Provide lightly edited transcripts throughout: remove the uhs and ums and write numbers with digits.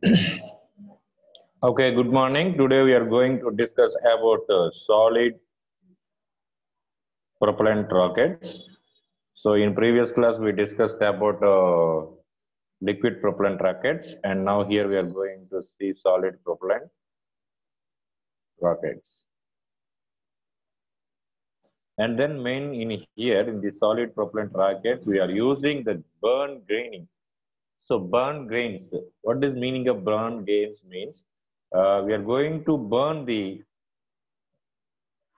Okay, good morning. Today we are going to discuss about solid propellant rockets. So in previous class we discussed about liquid propellant rockets, and now here we are going to see solid propellant rockets. And then main in here in the solid propellant rockets we are using the burn graining. So burn grains. What is meaning of burn grains means we are going to burn the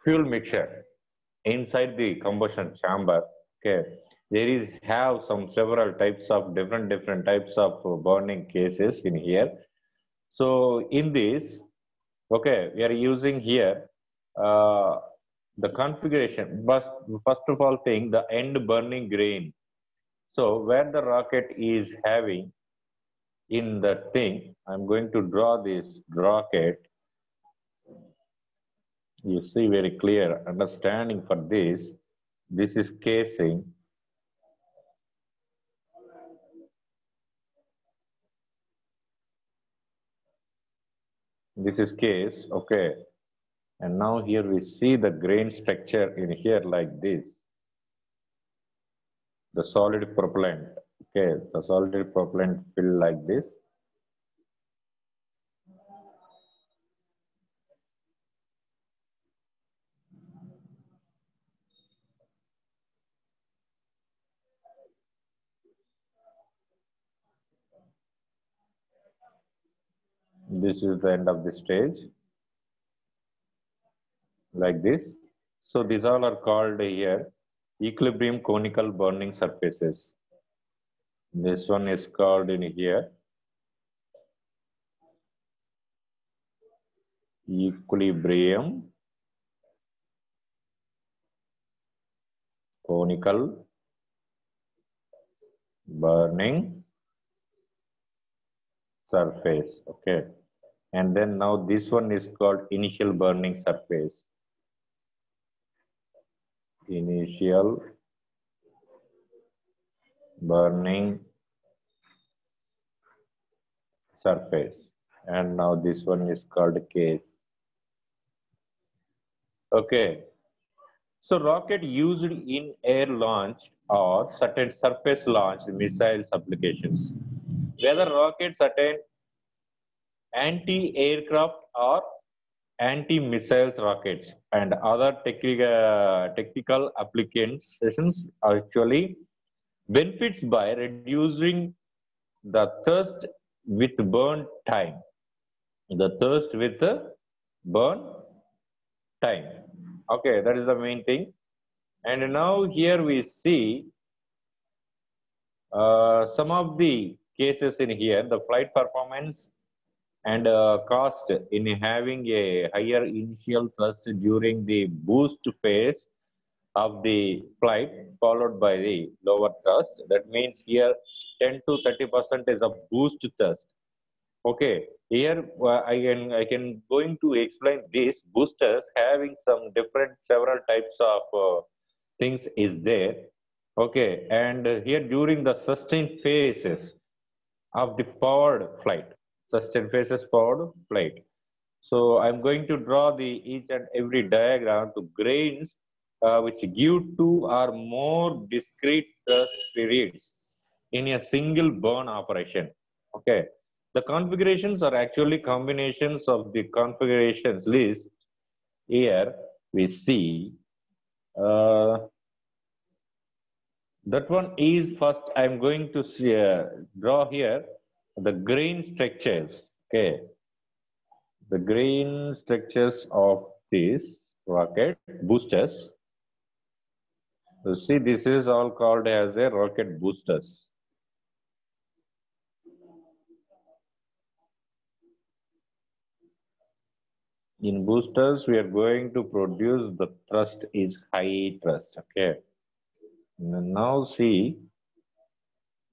fuel mixture inside the combustion chamber. Okay, there is have some several types of different types of burning cases in here. So in this, okay, we are using here uh, the configuration, but first of all thing the end burning grain. So where the rocket is having in the thing, I'm going to draw this rocket. You see very clear understanding for this. This is casing. This is case, okay. And now here we see the grain structure in here like this. The solid propellant, okay. The solid propellant fill like this. This is the end of the stage, like this. So these all are called here equilibrium conical burning surfaces. This one is called in here equilibrium conical burning surface, okay. And then now this one is called initial burning surface. Initial burning surface, and now this one is called case. Okay, so rocket used in air launch or certain surface launch missiles applications. Whether rockets attain anti-aircraft or anti-missiles rockets and other technical applications actually benefits by reducing the thirst with burn time. The thirst with the burn time. Okay, that is the main thing. And now here we see some of the cases in here, the flight performance and cost in having a higher initial thrust during the boost phase of the flight followed by the lower thrust. That means here 10 to 30% is a boost thrust. Okay, here I can going to explain this boosters having some different several types of things is there. Okay, and here during the sustained phases of the powered flight, sustained phases powered flight. So I'm going to draw the each and every diagram to grains which give two or more discrete thrust periods in a single burn operation. Okay. The configurations are actually combinations of the configurations list. Here we see uh, that one is first I'm going to see, draw here the grain structures. Okay. The grain structures of these rocket boosters. So see, this is all called as a rocket boosters. In boosters, we are going to produce the thrust is high thrust. Okay. Now see,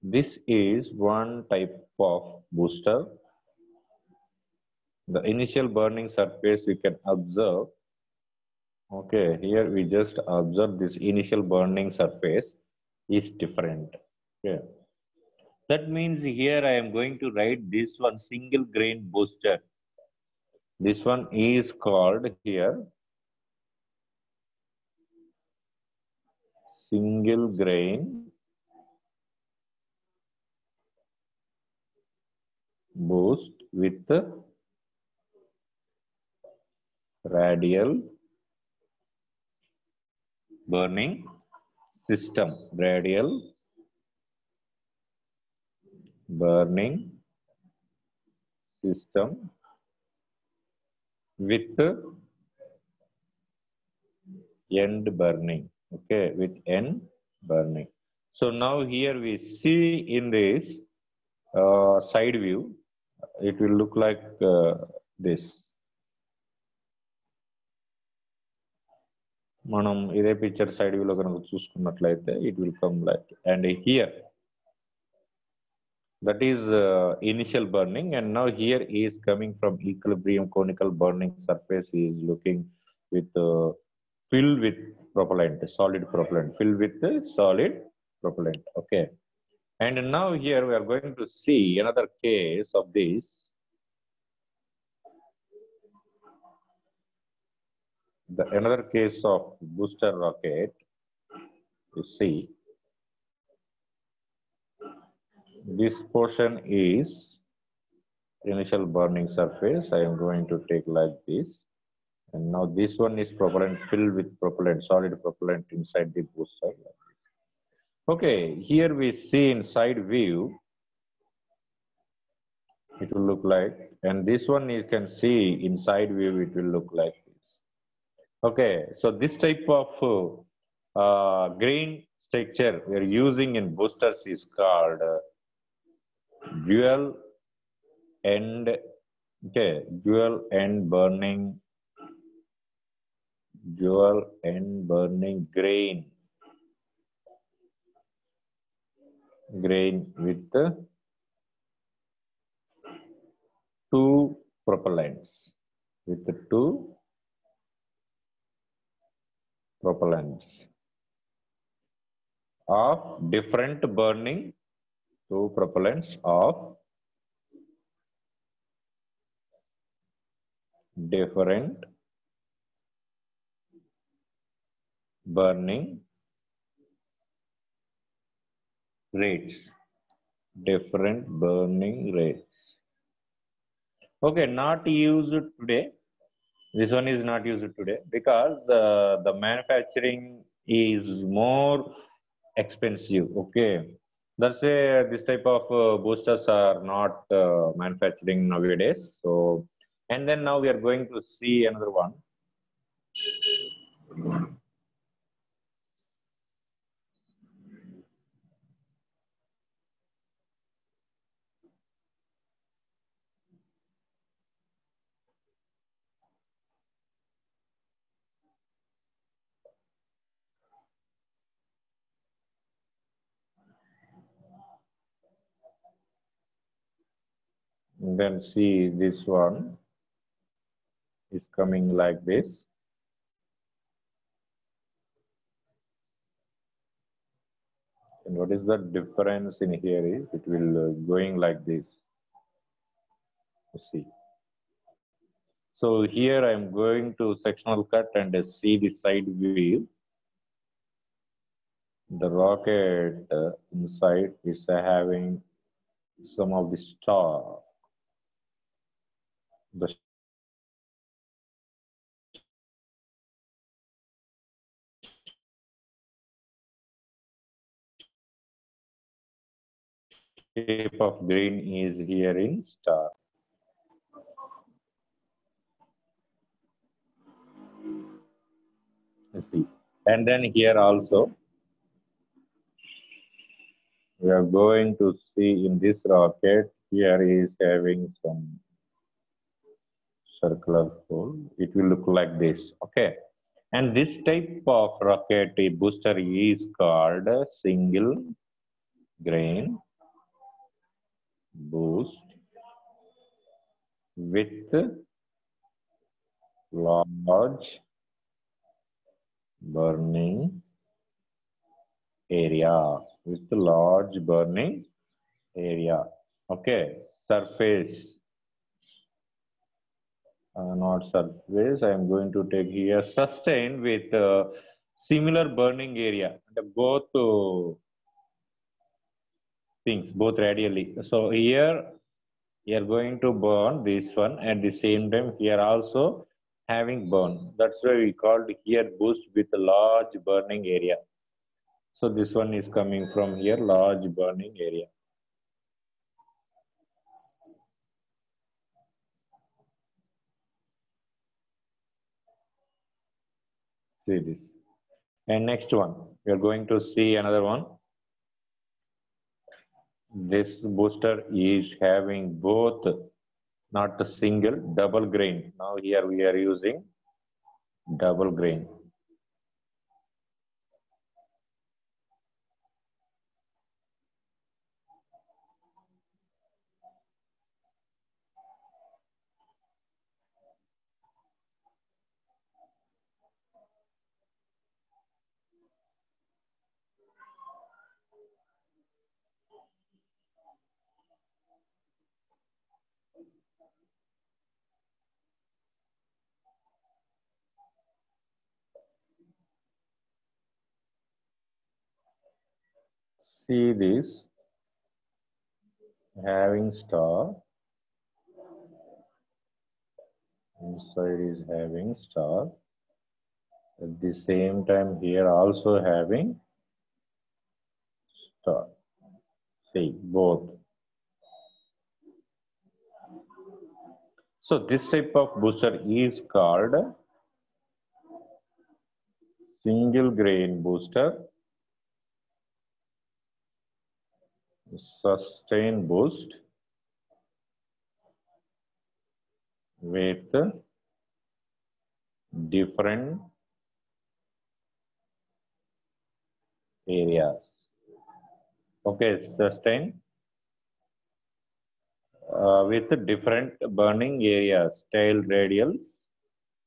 this is one type of booster. The initial burning surface we can observe. Okay, here we just observe this initial burning surface is different. Okay. That means here I am going to write this one single grain booster. This one is called here single grain boost with radial burning system. Radial burning system with end burning. Okay, with end burning. So now here we see in this side view, it will look like this. మనం ఇదే picture side వ్యూలో కనుక చూసుకున్నట్లయితే it will come like and here that is initial burning, and now here is coming from equilibrium conical burning surface is looking with filled with propellant, solid propellant, filled with solid propellant. Okay, and now here we are going to see another case of this. Another case of booster rocket. You see, this portion is initial burning surface. I am going to take like this. And now this one is propellant filled with propellant, solid propellant inside the booster. Okay, here we see in side view, it will look like, and this one you can see inside view, it will look like this. Okay, so this type of grain structure we are using in boosters is called dual end, okay, dual end burning grain with two propellants, of different burning, two propellants of different burning rates. Okay, not used today. This one is not used today because the manufacturing is more expensive. Okay, that's why this type of boosters are not manufacturing nowadays. So, and then now we are going to see another one. And then see this one is coming like this. And what is the difference in here is it will going like this. See. So here I am going to sectional cut and see the side view. The rocket inside is having some of the star. The shape of green is here in star. Let's see. And then here also, we are going to see in this rocket, here is having some circular hole. It will look like this. Okay. And this type of rocket booster is called single grain boost with large burning area. area. Okay, surface, not surface. I am going to take here sustain with similar burning area. Both things, both radially. So here we are going to burn this one at the same time here also having burn. That's why we called here boost with a large burning area. So this one is coming from here, large burning area. See this. And next one, we are going to see another one. This booster is having both, not a single, double grain. Now here we are using double grain. See this, having star, inside is having star. At the same time here also having star. See, both. So this type of booster is called single grain booster, sustain boost with different areas. Okay, sustain with different burning areas, tail radial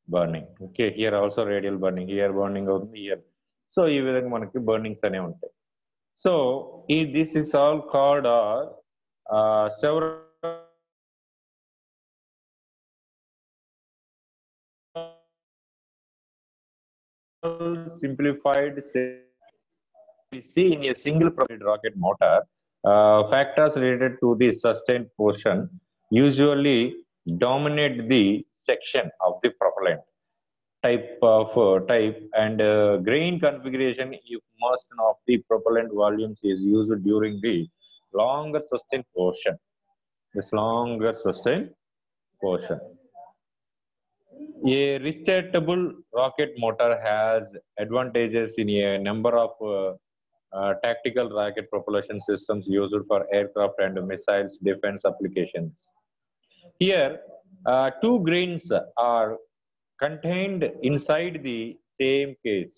burning. Okay, here also radial burning, here burning out here. So ఈ విధంగా మనకి burnings అనే ఉంటాయి. So this is all called several simplified. We see in a single propelled rocket motor, factors related to the sustained portion usually dominate the section of the propellant type and grain configuration if most of the propellant volumes is used during the longer sustained portion. This longer sustained portion. A restartable rocket motor has advantages in a number of tactical rocket propulsion systems used for aircraft and missiles defense applications. Here, two grains are contained inside the same case,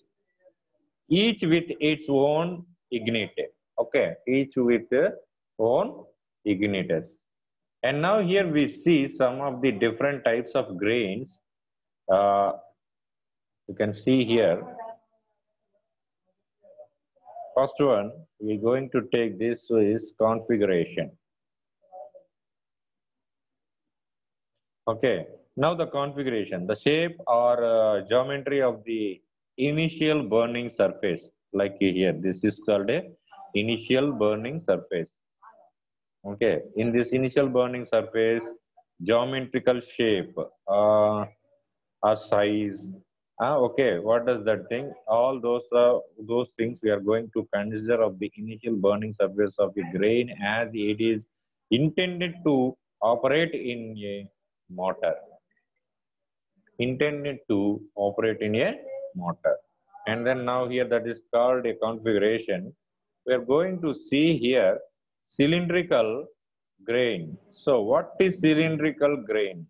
each with its own igniter. Okay, each with their own igniters. And now here we see some of the different types of grains. You can see here. First one, we're going to take this is configuration. Okay, now the configuration, the shape or geometry of the initial burning surface, like here, this is called a initial burning surface. Okay, in this initial burning surface, geometrical shape or size. Okay, what does that thing? All those things we are going to consider of the initial burning surface of the grain as it is intended to operate in a motor. Intended to operate in a motor. And then now here that is called a configuration. We are going to see here cylindrical grain. So what is cylindrical grain?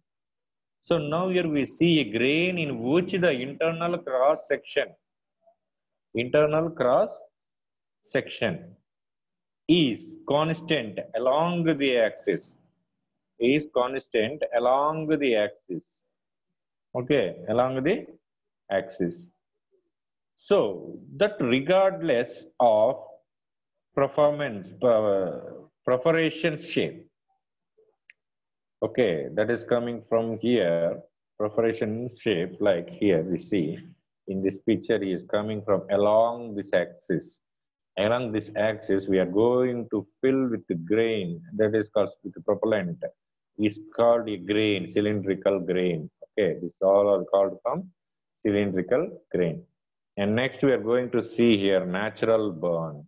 So now here we see a grain in which the internal cross section is constant along the axis. Okay, along the axis. So that regardless of performance, perforation shape. Okay, that is coming from here. Perforation shape, like here we see in this picture, is coming from along this axis. Along this axis, we are going to fill with the grain that is called with the propellant. Is called a grain, cylindrical grain. Okay, these all are called from cylindrical grain. And next, we are going to see here natural burn.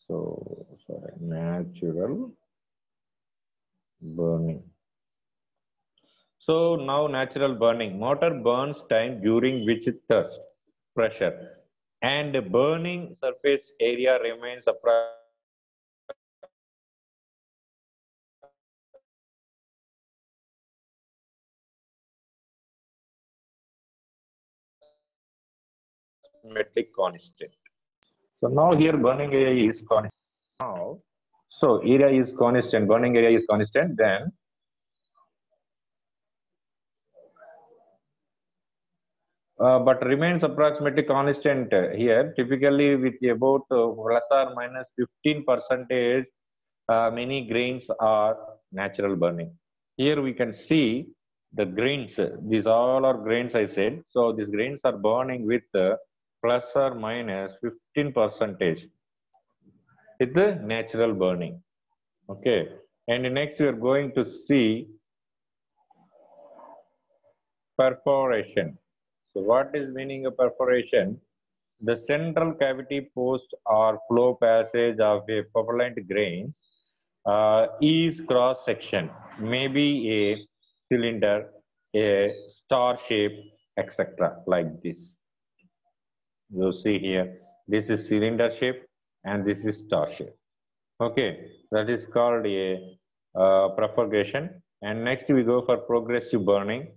So, sorry, natural burning. So now natural burning. Motor burns time during which thrust, pressure, and burning surface area remains approximately constant. So now here burning area is constant. Now, so area is constant, burning area is constant, then but remains approximately constant here, typically with about plus or minus 15 percentage. Many grains are natural burning. Here we can see the grains. These all are grains I said. So these grains are burning with plus or minus 15 percentage with the natural burning. Okay. And next we are going to see perforation. So what is meaning of perforation? The central cavity post or flow passage of a propellant grains is cross section, maybe a cylinder, a star shape, etc. Like this. You see here, this is cylinder shape and this is star shape. Okay, that is called a perforation. And next we go for progressive burning.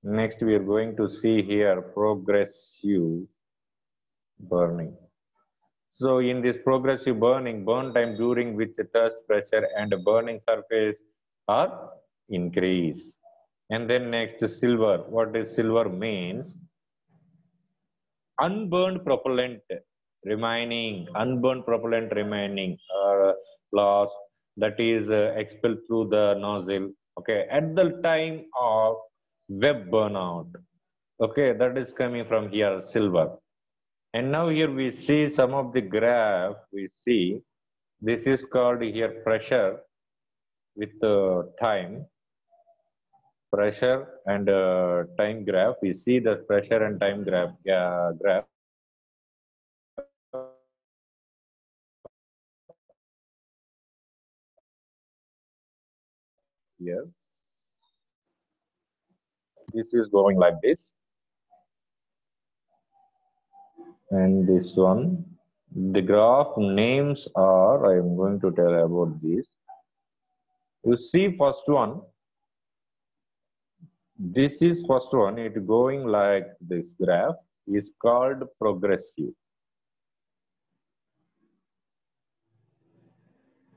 Next we are going to see here progressive burning. So in this progressive burning, burn time during which the thrust pressure and burning surface are increased. And then next silver. What is silver means? Unburned propellant remaining lost, that is expelled through the nozzle. Okay, at the time of web burnout. Okay, that is coming from here silver. And now here we see some of the graph. We see this is called here pressure with time, pressure and time graph. We see the pressure and time graph here. This is going like this, and this one. The graph names are. I am going to tell about this. You see first one. This is first one. It going like this graph is called progressive.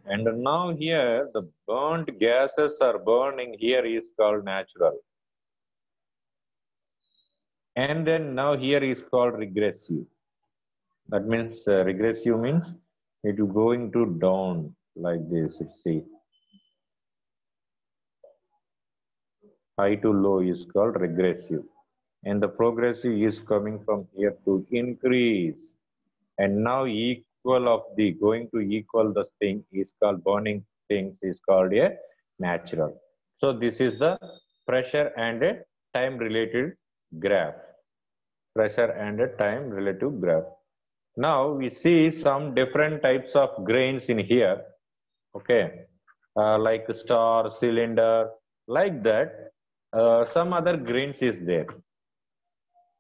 And now here the burnt gases are burning here is called natural. And then now here is called regressive. That means regressive means it will going to down like this. See, high to low is called regressive. And the progressive is coming from here to increase. And now equal of the going to equal the thing is called burning things is called a natural. So this is the pressure and a time related graph. Pressure and a time relative graph. Now we see some different types of grains in here. Okay, like star, cylinder, like that. Some other grains is there.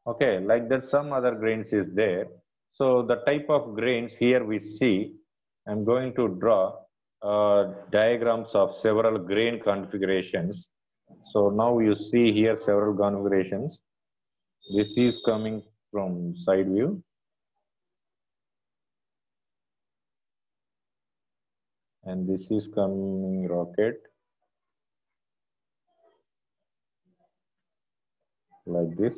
Okay, like that some other grains is there. So the type of grains here we see, I'm going to draw diagrams of several grain configurations. So now you see here several configurations. This is coming from side view. And this is coming rocket. Like this.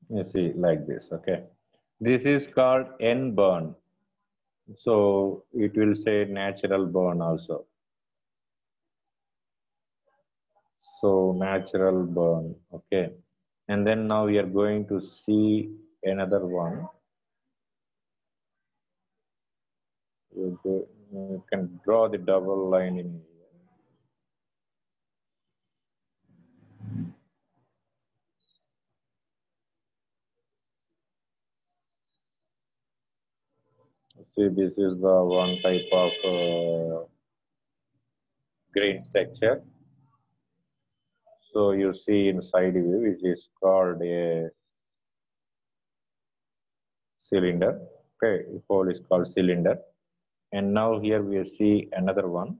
You see, like this, okay. This is called N burn. So it will say natural burn also. So natural burn, okay. And then now we are going to see another one. You can draw the double line in here. See, this is the one type of grain structure. So you see in side view, which is called a cylinder. Okay, hole is called cylinder. And now here we see another one.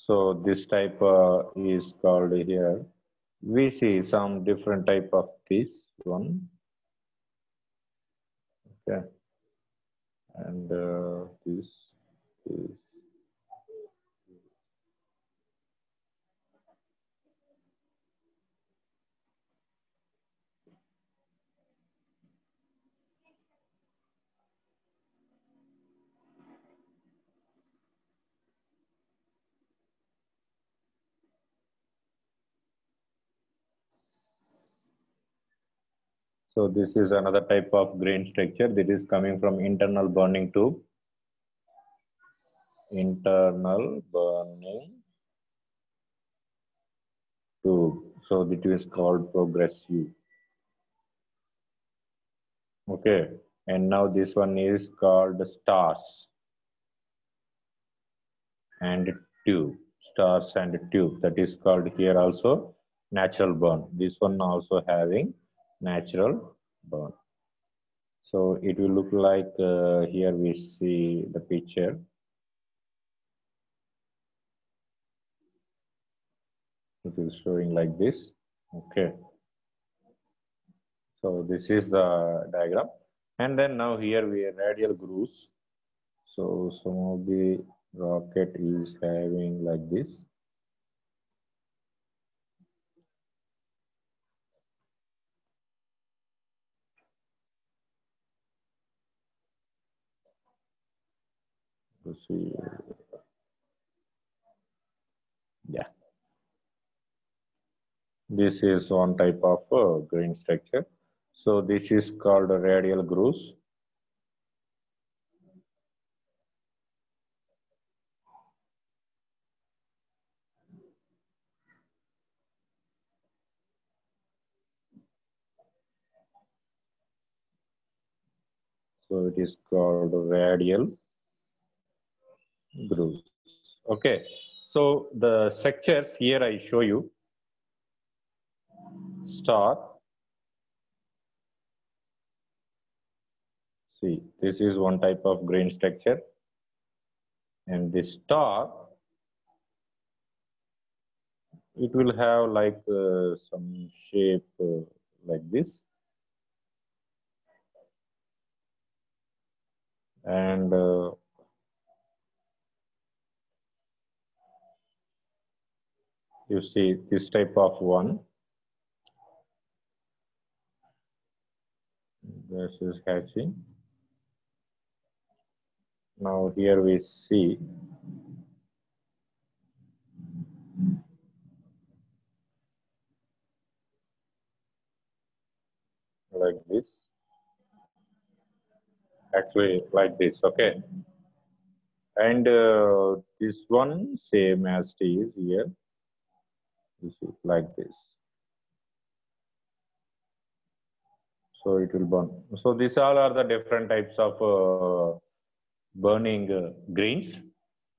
So this type is called here. We see some different type of this one. Okay, and this. So this is another type of grain structure that is coming from internal burning tube. Internal burning tube. So it is called progressive. Okay. And now this one is called stars and tube. Stars and tube. That is called here also natural burn. This one also having natural burn. So it will look like here we see the picture. It is showing like this. Okay. So this is the diagram. And then now here we have radial grooves. So some of the rocket is having like this. You see, yeah. This is one type of grain structure. So this is called radial grooves. So it is called radial grooves. Okay. So the structures here I show you star. See, this is one type of grain structure. And the star, it will have like some shape like this. And you see this type of one. This is hatching. Now here we see like this. Actually like this, okay. And this one same as it is here. You see like this. So it will burn. So these all are the different types of burning grains.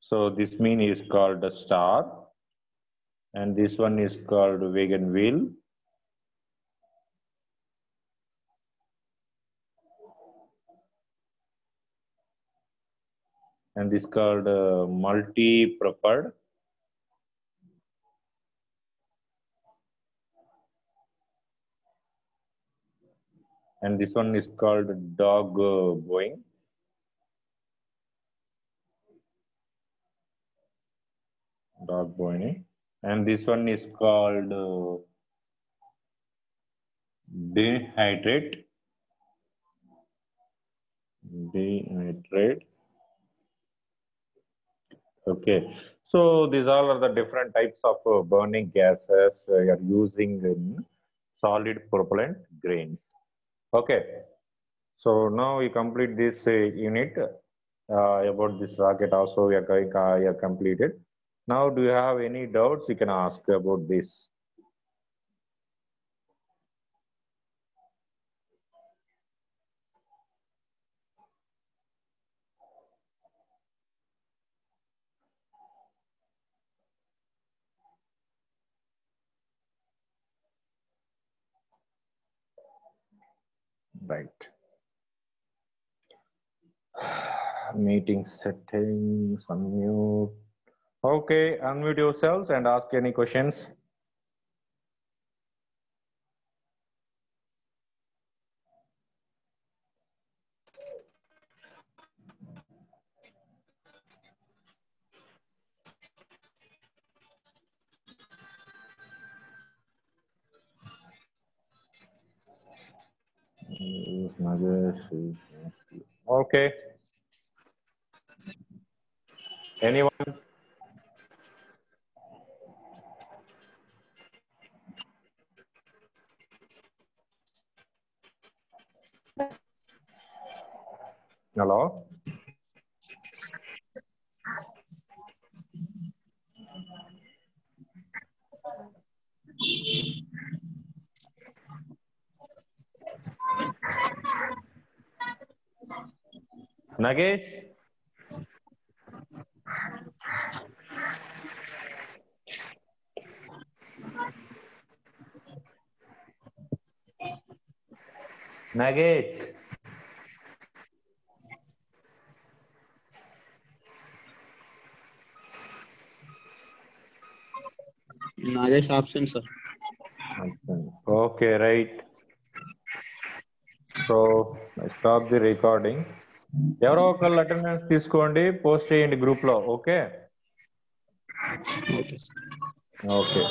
So this mean is called a star, and this one is called wagon wheel. and this called multi-preferred. And this one is called dog bowing. Dog bowing. And this one is called dehydrate. Dehydrate. Okay. So these all are the different types of burning gases you are using in solid propellant grains. Okay. So now we complete this unit about this rocket also we are going, we have completed. Now do you have any doubts you can ask about this? Right. Meeting settings, unmute. Okay, unmute yourselves and ask any questions. Okay. Anyone? Hello? Nagesh? Nagesh? Nagesh absent, sir. Okay, right. So I stop the recording. ఎవరో ఒకళ్ళు attendance తీసుకోండి, post చేయండి group లో. Okay Okay. Okay.